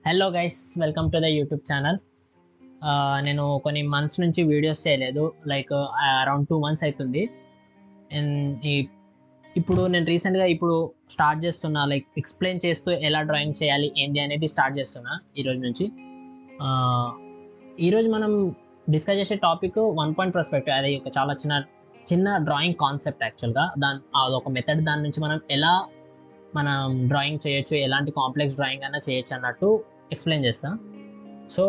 Hello guys, welcome to the YouTube channel. నేను కొన్ని months నుంచి వీడియోస్ చేయలేదు, లైక్ అరౌండ్ 2 months అవుతుంది. అండ్ ఇప్పుడు నేను రీసెంట్గా స్టార్ట్ చేస్తున్నా, లైక్ ఎక్స్ప్లెయిన్ చేస్తూ ఎలా డ్రాయింగ్ చేయాలి ఏంటి అనేది స్టార్ట్ చేస్తున్నా ఈరోజు నుంచి. ఈరోజు మనం డిస్కస్ చేసే టాపిక్ 1 పాయింట్ పర్స్పెక్టివ్. అది ఒక చాలా చిన్న డ్రాయింగ్ కాన్సెప్ట్. యాక్చువల్గా అదొక మెథడ్. దాని నుంచి మనం డ్రాయింగ్ చేయొచ్చు, ఎలాంటి కాంప్లెక్స్ డ్రాయింగ్ అయినా చేయొచ్చు అన్నట్టు ఎక్స్ప్లెయిన్ చేస్తా. సో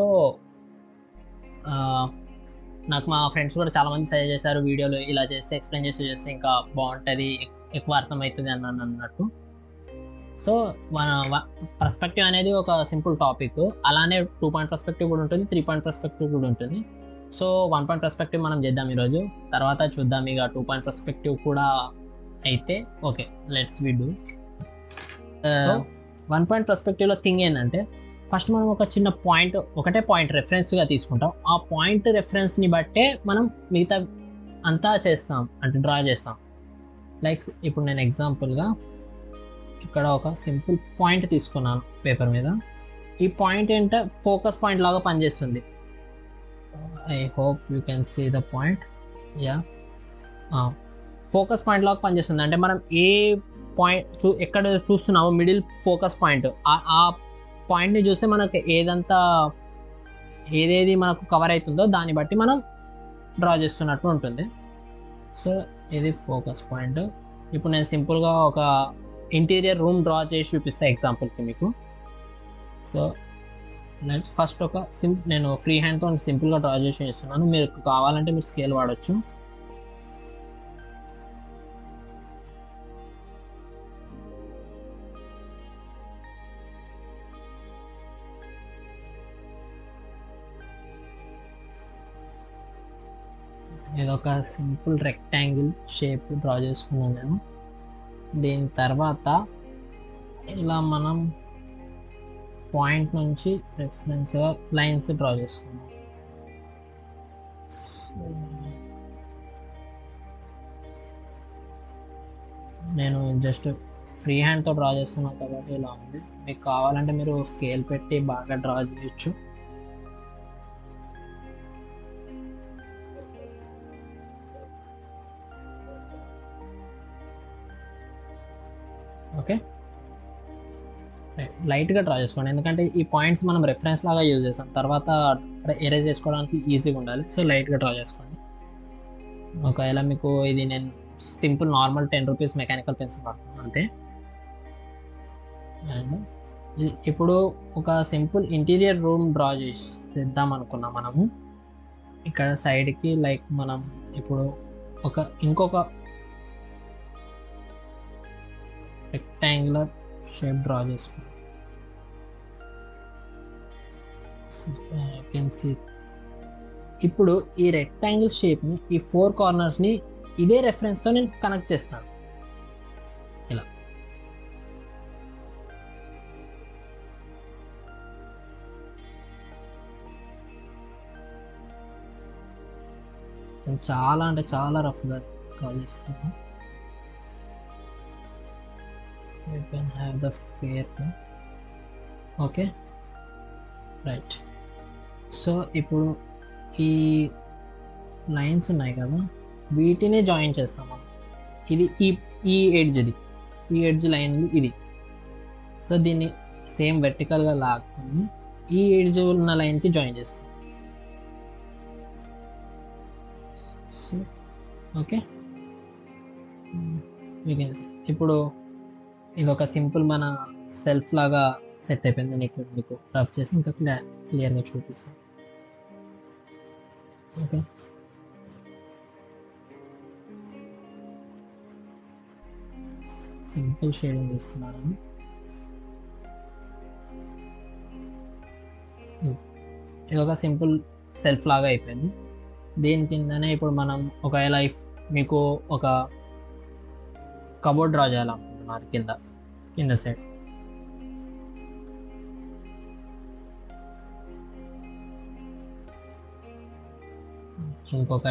నాకు మా ఫ్రెండ్స్ కూడా చాలామంది సజెస్ట్ చేశారు, వీడియోలు ఇలా చేస్తే ఎక్స్ప్లెయిన్ చేస్తే ఇంకా బాగుంటుంది, ఎక్కువ అర్థమవుతుంది అన్నట్టు. సో పర్స్పెక్టివ్ అనేది ఒక సింపుల్ టాపిక్. అలానే 2 పాయింట్ పర్స్పెక్టివ్ కూడా ఉంటుంది, 3 పాయింట్ పర్స్పెక్టివ్ కూడా ఉంటుంది. సో 1 పాయింట్ పర్స్పెక్టివ్ మనం చేద్దాం ఈరోజు, తర్వాత చూద్దాం ఇక 2 పాయింట్ పర్స్పెక్టివ్ కూడా అయితే. Okay, let's we do. So 1 point పర్స్పెక్టివ్లో థింగ్ ఏంటంటే, ఫస్ట్ మనం ఒకటే పాయింట్ రెఫరెన్స్గా తీసుకుంటాం. ఆ పాయింట్ రెఫరెన్స్ని బట్టే మనం మిగతా అంతా చేస్తాం, అంటే డ్రా చేస్తాం. లైక్ ఇప్పుడు నేను ఎగ్జాంపుల్గా ఇక్కడ ఒక సింపుల్ పాయింట్ తీసుకున్నాను పేపర్ మీద. ఈ పాయింట్ ఏంటంటే ఫోకస్ పాయింట్ లాగా పనిచేస్తుంది. I hope you can see the point. Yeah, focus point లాగా పనిచేస్తుంది. అంటే మనం ఏ పాయింట్ ఎక్కడ చూస్తున్నామో మిడిల్ ఫోకస్ పాయింట్, ఆ పాయింట్ని చూస్తే మనకు ఏదేది మనకు కవర్ అవుతుందో దాన్ని బట్టి మనం డ్రా చేస్తున్నట్టు ఉంటుంది. సో ఇది ఫోకస్ పాయింట్. ఇప్పుడు నేను సింపుల్గా ఒక ఇంటీరియర్ రూమ్ డ్రా చేసి చూపిస్తాను ఎగ్జాంపుల్కి మీకు. సో ఫస్ట్ నేను ఫ్రీ హ్యాండ్తో సింపుల్గా డ్రా చేసి ఇస్తున్నాను. మీరు కావాలంటే మీరు స్కేల్ వాడచ్చు. ఇదొక సింపుల్ రెక్టాంగిల్ షేప్ డ్రా చేసుకున్నాను నేను. దీని తర్వాత ఇలా మనం పాయింట్ నుంచి రెఫరెన్స్గా లైన్స్ డ్రా చేసుకున్నాం. నేను జస్ట్ ఫ్రీ హ్యాండ్తో డ్రా చేస్తున్నాను కాబట్టి ఇలా ఉంది. మీకు కావాలంటే మీరు స్కేల్ పెట్టి బాగా డ్రా చేయొచ్చు. ఓకే, లైట్గా డ్రా చేసుకోండి, ఎందుకంటే ఈ పాయింట్స్ మనం రెఫరెన్స్ లాగా యూజ్ చేస్తాం, తర్వాత ఎరేజ్ చేసుకోవడానికి ఈజీగా ఉండాలి. సో లైట్గా డ్రా చేసుకోండి. ఒకవేళ మీకు ఇది నేను simple normal 10 rupees mechanical pencil పడుతున్నాను అంతే. అండ్ ఇప్పుడు ఒక సింపుల్ ఇంటీరియర్ రూమ్ డ్రా చేద్దాం అనుకున్నాం మనము. ఇక్కడ సైడ్కి లైక్ మనం ఇప్పుడు ఇంకొక రెక్టాంగులర్ షేప్ డ్రా చేసుకున్నాం. ఇప్పుడు ఈ రెక్టాంగిల్ షేప్ని, ఈ 4 కార్నర్స్ని ఇదే రెఫరెన్స్తో నేను కనెక్ట్ చేస్తాను. ఇలా చాలా అంటే చాలా రఫ్గా డ్రా చేస్తున్నాను. You can have the fair thing. Okay, right. So ఇప్పుడు ఈ లైన్స్ ఉన్నాయి కదా, వీటినే జాయిన్ చేస్తాం మనం. ఇది ఈ ఎడ్జ్ లైన్ ఇది. సో దీన్ని సేమ్ వెర్టికల్గా లాక్కుని ఈ ఎడ్జ్ ఉన్న లైన్కి జాయిన్ చేస్తాం. సో ఓకే, ఇప్పుడు ఇది ఒక సింపుల్ మన సెల్ఫ్ లాగా సెట్ అయిపోయింది. మీకు రఫ్ చేసి ఇంకా క్లియర్గా చూపిస్తాను. ఓకే, సింపుల్ షేడింగ్ ఇస్తున్నాను. ఇది ఒక సింపుల్ సెల్ఫ్ లాగా అయిపోయింది. దీని కిందనే ఇప్పుడు మనం ఒకవేళ మీకు ఒక కబోర్డ్ డ్రా చేయాలనుకుంటున్నారు కింద సైడ్, ఇంకొక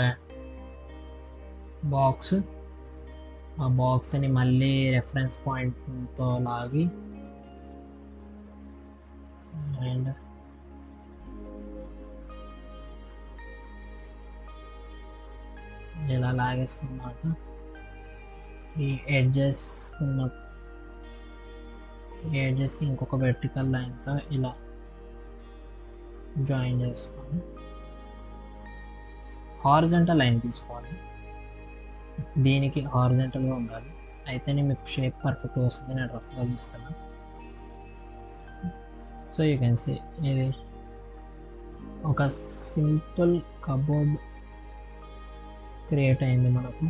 బాక్స్, ఆ బాక్స్ని మళ్ళీ రెఫరెన్స్ పాయింట్తో లాగి అండ్ ఇలా లాగేసుకున్నాక ఈ ఎడ్జెస్కి ఇంకొక వెర్టికల్ లైన్తో ఇలా జాయిన్ చేసుకొని హారిజంటల్ లైన్ తీసుకోవాలి. దీనికి హారిజంటల్గా ఉండాలి, అయితేనే మీకు షేప్ పర్ఫెక్ట్గా వస్తుంది. నేను రఫ్గా గీస్తాను. సో యూ కెన్ సీ ఇది ఒక సింపుల్ కబోర్డ్ క్రియేట్ అయింది మనకు.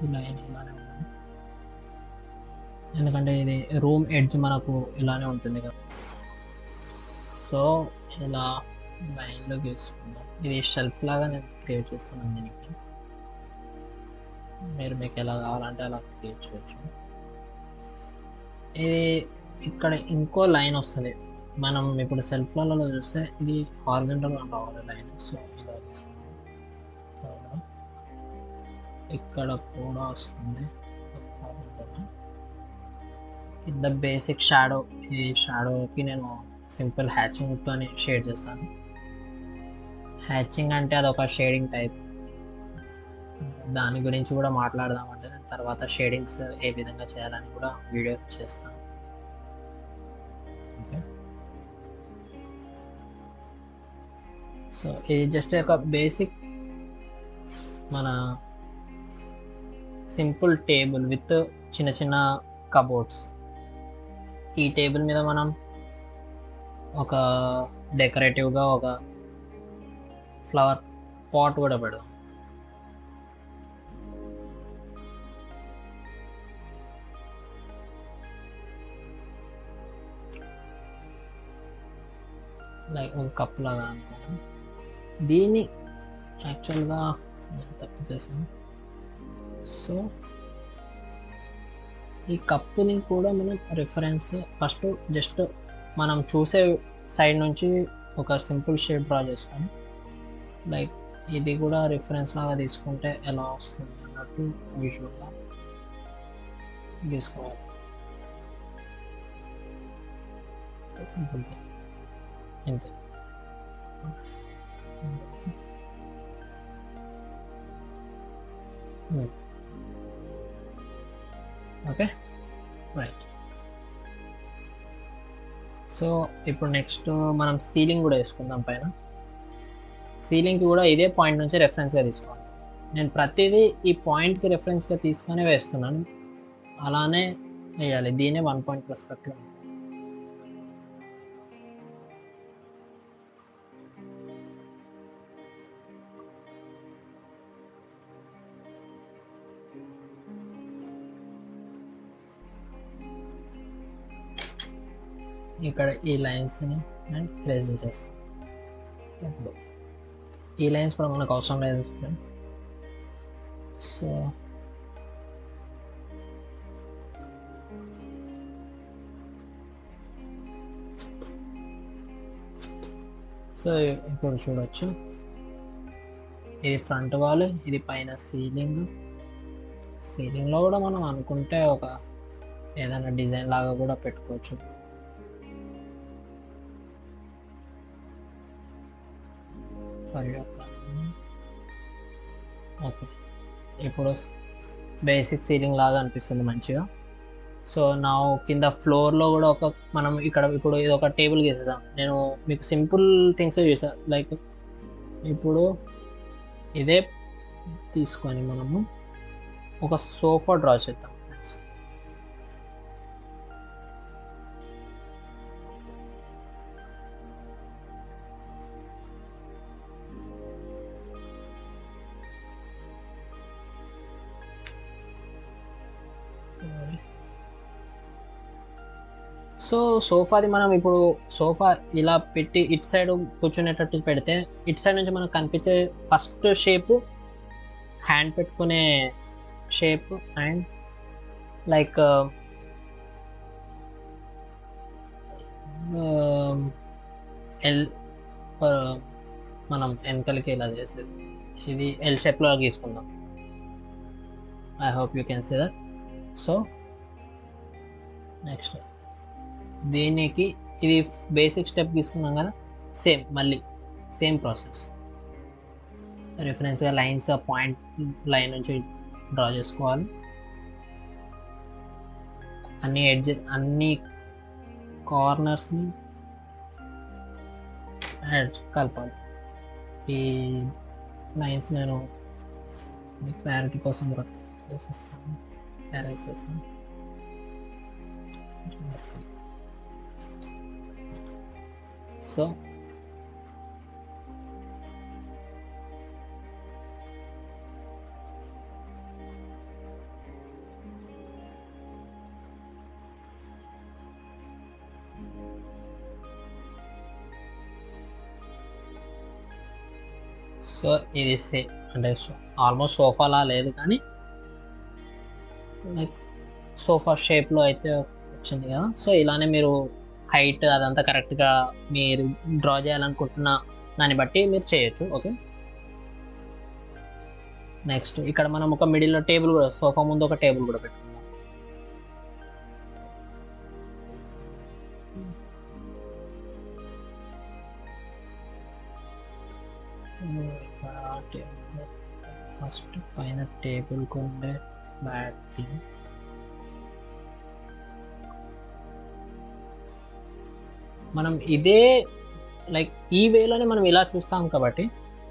ఈ లైన్ ఇలానే ఉంది, ఎందుకంటే ఇది రూమ్ ఎడ్జ్ మనకు ఇలానే ఉంటుంది కదా. సో ఇలా లైన్లో గీసుకుందాం. ఇది షెల్ఫ్ లాగా నేను క్రియేట్ చేస్తున్నాను. దీనికి మీరు మీకు ఎలా కావాలంటే అలా క్రియేట్ చేయొచ్చు. ఇది ఇక్కడ ఇంకో లైన్ వస్తుంది. మనం ఇప్పుడు సెల్ఫ్లలో చూస్తే ఇది హారిజంటల్గా రావాలి లైన్. సో ఇలా వస్తుంది, ఇక్కడ కూడా వస్తుంది కింద బేసిక్ షాడో. ఈ షాడోకి నేను సింపుల్ హ్యాచింగ్తో షేడ్ చేస్తాను. హ్యాచింగ్ అంటే అదొక షేడింగ్ టైప్, దాని గురించి కూడా మాట్లాడదామంటే నేను తర్వాత షేడింగ్స్ ఏ విధంగా చేయాలని కూడా వీడియో చేస్తాను. ఓకే, సో ఇది జస్ట్ ఒక బేసిక్ మన సింపుల్ టేబుల్ విత్ చిన్న చిన్న కబోర్డ్స్. ఈ టేబుల్ మీద మనం ఒక డెకరేటివ్గా ఒక ఫ్లవర్ పాట్ కూడా పెడదాం. లైక్ ఒక కప్ లాగా అనుకోండి. దీన్ని యాక్చువల్గా నేను తప్పు చేశాను. సో ఈ కప్పుని కూడా మనం రిఫరెన్స్ ఫస్ట్ జస్ట్ మనం చూసే సైడ్ నుంచి ఒక సింపుల్ షేప్ డ్రా చేసుకొని లైక్ ఇది కూడా రిఫరెన్స్ లాగా తీసుకుంటే ఎలా వస్తుంది అన్నట్టు విజువల్గా తీసుకోవాలి. సింపుల్ ఇంతే. Okay, right. సో ఇప్పుడు నెక్స్ట్ మనం సీలింగ్ కూడా వేసుకుందాం. పైన సీలింగ్కి కూడా ఇదే పాయింట్ నుంచి రెఫరెన్స్గా తీసుకోవాలి. నేను ప్రతిదీ ఈ పాయింట్కి రెఫరెన్స్గా తీసుకొని వేస్తున్నాను, అలానే వేయాలి. దీనే 1 పాయింట్ పర్స్పెక్టివ్. ఇక్కడ ఈ లైన్స్ని నేను ఎరేజ్ చేస్తాను. ఇప్పుడు ఈ లైన్స్ కూడా మనకు అవసరం లేదు ఫ్రెండ్స్. సో ఇప్పుడు చూడొచ్చు, ఇది ఫ్రంట్ వాల్, ఇది పైన సీలింగ్. సీలింగ్లో కూడా మనం అనుకుంటే ఒక ఏదైనా డిజైన్ లాగా కూడా పెట్టుకోవచ్చు. ఓకే, ఇప్పుడు బేసిక్ సీలింగ్ లాగా అనిపిస్తుంది మంచిగా. సో నా కింద ఫ్లోర్లో కూడా ఒక మనం ఇక్కడ ఇప్పుడు ఇది ఒక టేబుల్ గీసేద్దాం. నేను మీకు సింపుల్ థింగ్స్ చేసా. లైక్ ఇప్పుడు ఇదే తీసుకొని మనము ఒక సోఫా డ్రా చేద్దాం. సో సోఫాది మనం ఇప్పుడు సోఫా ఇలా పెట్టి ఇటు సైడ్ కూర్చునేటట్టు పెడితే ఇటు సైడ్ నుంచి మనకు కనిపించే ఫస్ట్ షేపు హ్యాండ్ పెట్టుకునే షేప్ అండ్ లైక్ ఎల్ మనం వెనకలకి ఇలా చేసేది. ఇది ఎల్ షేప్లో గీసుకుందాం. I hope you can see that. So next దీనికి ఇది బేసిక్ స్టెప్ తీసుకున్నాం కదా, మళ్ళీ సేమ్ ప్రాసెస్. రిఫరెన్స్గా లైన్స్ పాయింట్ లైన్ నుంచి డ్రా చేసుకోవాలి. అన్ని కార్నర్స్ని కలపాలి. ఈ లైన్స్ నేను క్లారిటీ కోసం చేసేస్తాను, అరేంజ్ చేస్తాను. సో ఇది అంటే ఆల్మోస్ట్ సోఫాలా లేదు కానీ లైక్ సోఫా షేప్లో అయితే వచ్చింది కదా. సో ఇలానే మీరు హైట్ అదంతా కరెక్ట్గా మీరు డ్రా చేయాలనుకుంటున్న దాన్ని బట్టి మీరు చేయొచ్చు. ఓకే, నెక్స్ట్ ఇక్కడ మనం ఒక మిడిల్లో టేబుల్ కూడా, సోఫా ముందు ఒక టేబుల్ కూడా పెట్టుకుందాం. ఫస్ట్ పైన టేబుల్ కొండే బ్యాక్ థింగ్, మనం ఇదే లైక్ ఈ వేలోనే మనం ఇలా చూస్తాం కాబట్టి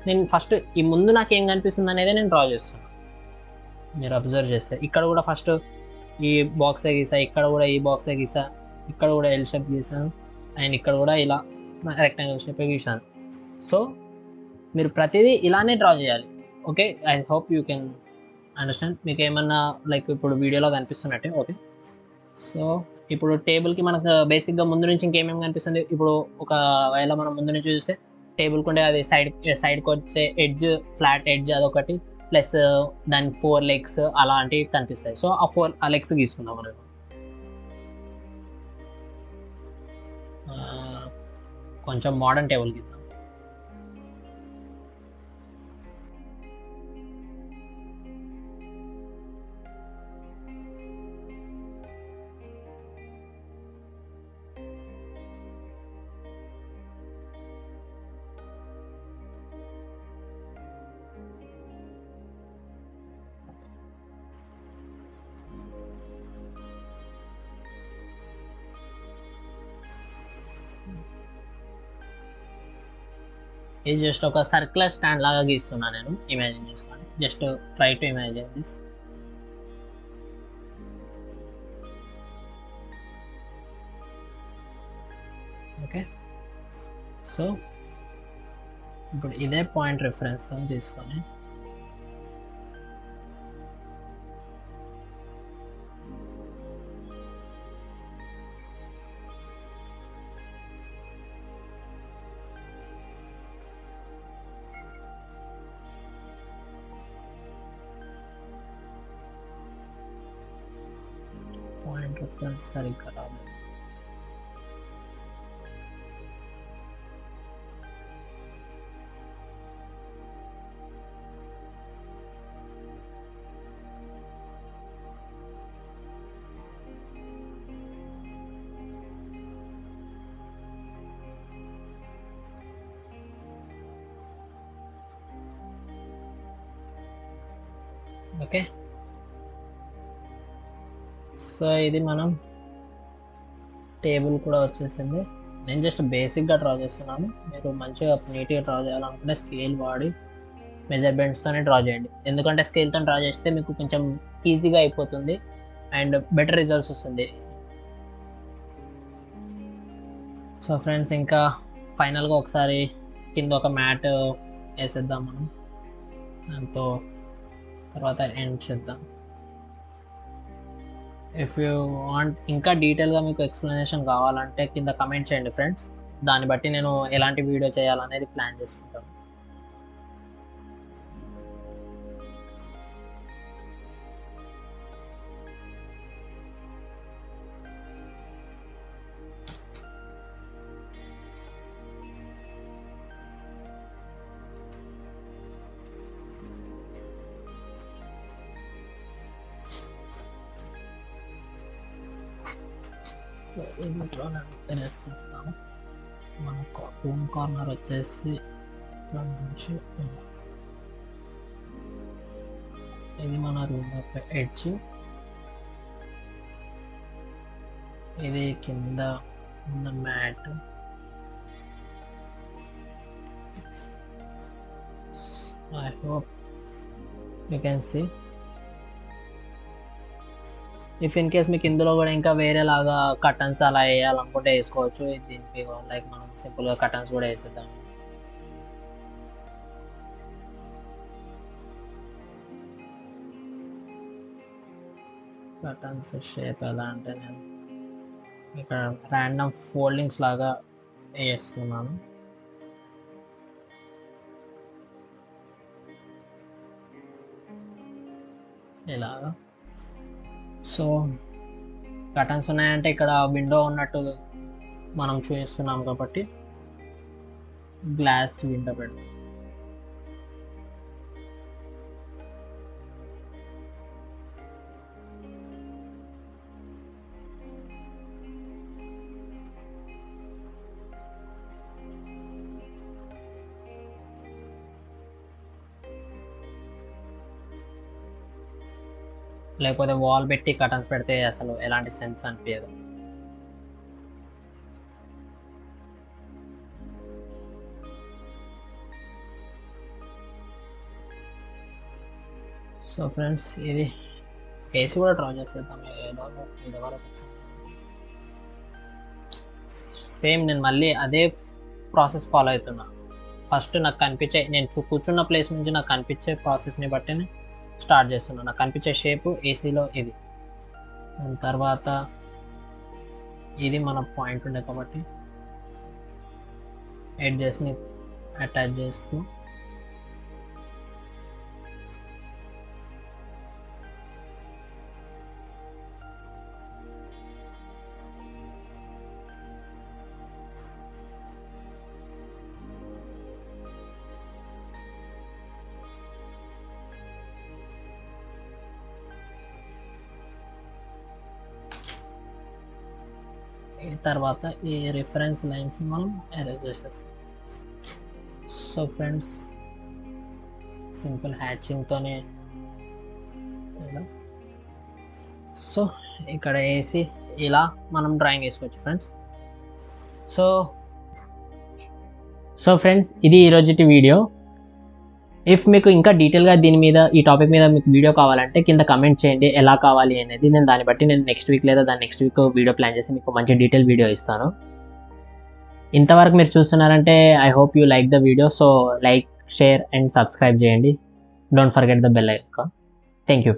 నేను ఫస్ట్ ఈ ముందు నాకు ఏం కనిపిస్తుంది అనేది నేను డ్రా చేస్తున్నాను. మీరు అబ్జర్వ్ చేస్తే ఇక్కడ కూడా ఫస్ట్ ఈ బాక్సే గీసా, ఇక్కడ కూడా ఈ బాక్సే గీసా, ఇక్కడ కూడా ఎల్ షేప్ గీసాను, అండ్ ఇక్కడ కూడా ఇలా రెక్టాంగిల్ షేప్ గీసాను. సో మీరు ప్రతిదీ ఇలానే డ్రా చేయాలి. Okay, I hope you can understand. మీకు ఏమన్నా లైక్ ఇప్పుడు వీడియోలో కనిపిస్తున్నట్టే. ఓకే, సో ఇప్పుడు టేబుల్కి మనకు బేసిక్గా ముందు నుంచి ఇంకేమేమి కనిపిస్తుంది. ఇప్పుడు ఒకవేళ మనం ముందు నుంచి చూస్తే టేబుల్కి ఉండే అది సైడ్కి వచ్చే ఎడ్జ్, ఫ్లాట్ ఎడ్జ్ అదొకటి, ప్లస్ దాని 4 లెగ్స్ అలాంటివి కనిపిస్తాయి. సో ఆ లెగ్స్ గీసుకుందాం మనం. కొంచెం మోడర్న్ టేబుల్ గీద్దాం. ఇది జస్ట్ ఒక సర్క్యులర్ స్టాండ్ లాగా గీస్తున్నా నేను. ఇమాజిన్ చేసుకోండి, just try to imagine this. Okay, so ఇప్పుడు ఇదే పాయింట్ రిఫరెన్స్తో తీసుకొని పాయింట్ రిఫరెన్స్ సరిగ్గా రాదు. ఓకే, సో ఇది మనం టేబుల్ కూడా వచ్చేసింది. నేను జస్ట్ బేసిక్గా డ్రా చేస్తున్నాను. మీరు మంచిగా నీట్గా డ్రా చేయాలనుకుంటే స్కేల్ వాడి మెజర్మెంట్స్తోనే డ్రా చేయండి. ఎందుకంటే స్కేల్తో డ్రా చేస్తే మీకు కొంచెం ఈజీగా అయిపోతుంది అండ్ బెటర్ రిజల్ట్స్ వస్తుంది. సో ఫ్రెండ్స్, ఇంకా ఫైనల్గా ఒకసారి కింద ఒక మ్యాట్ వేసేద్దాం మనం. దాంతో తర్వాత ఎండ్ చేద్దాం. ఇఫ్ యూ వాంట్ ఇంకా డీటెయిల్గా మీకు ఎక్స్ప్లెనేషన్ కావాలంటే కింద కమెంట్ చేయండి ఫ్రెండ్స్. దాన్ని బట్టి నేను ఎలాంటి వీడియో చేయాలనేది ప్లాన్ చేసుకుంటాను. ఎరేస్ చేస్తాము. మనకు రూమ్ కార్నర్ వచ్చేసి ఇక్కడ నుంచి ఇది మన రూమ్ యొక్క ఎడ్జ్, ఇది కింద ఉన్న mat. I hope you can see. If in case మీకు ఇందులో కూడా ఇంకా వేరేలాగా కర్టన్స్ అలా వేయాలనుకుంటే వేసుకోవచ్చు. దీనికి లైక్ మనం సింపుల్గా కర్టన్స్ కూడా వేసేద్దాం. కర్టన్స్ షేప్ ఎలా అంటే నేను ఇక్కడ ర్యాండమ్ ఫోల్డింగ్స్ లాగా వేస్తున్నాను. ఇలాగా. సో కర్టన్స్ ఉన్నాయంటే ఇక్కడ విండో ఉన్నట్టు మనం చూపిస్తున్నాం కాబట్టి గ్లాస్ విండో పెడతాం. లేకపోతే వాల్ పెట్టి కర్టన్స్ పెడితే అసలు ఎలాంటి సెన్స్ అనిపించదు. సో ఫ్రెండ్స్ ఇది ఏసీ కూడా డ్రా చేసేద్దాం. ఇది వరకు సేమ్ నేను మళ్ళీ అదే ప్రాసెస్ ఫాలో అవుతున్నా. ఫస్ట్ నాకు కనిపించే, నేను కూర్చున్న ప్లేస్ నుంచి నాకు కనిపించే ప్రాసెస్ని బట్టి స్టార్ట్ చేస్తున్నాను. నాకు కనిపించే షేపు ఏసీలో ఇది. దాని తర్వాత ఇది మన పాయింట్ ఉండే కాబట్టి ఎడ్జెస్ని అటాచ్ చేస్తూ తర్వాత ఈ రిఫరెన్స్ లైన్స్ మనం ఎరేజ్ చేసేస్తాం. సో ఫ్రెండ్స్ సింపుల్ హ్యాచింగ్తోనే. సో ఇక్కడ వేసి ఇలా మనం డ్రాయింగ్ వేసుకోవచ్చు ఫ్రెండ్స్. సో ఫ్రెండ్స్ ఇది ఈరోజుటి వీడియో. ఇఫ్ మీకు ఇంకా డీటెయిల్గా దీని మీద, ఈ టాపిక్ మీద మీకు వీడియో కావాలంటే కింద కమెంట్ చేయండి ఎలా కావాలి అనేది. నేను దాన్ని బట్టి నేను నెక్స్ట్ వీక్ లేదా దాని నెక్స్ట్ వీక్ వీడియో ప్లాన్ చేసి మీకు మంచి డీటెయిల్ వీడియో ఇస్తాను. ఇంతవరకు మీరు చూస్తున్నారంటే I hope you like the video. So like, share and subscribe చేయండి. Don't forget the bell icon. Thank you.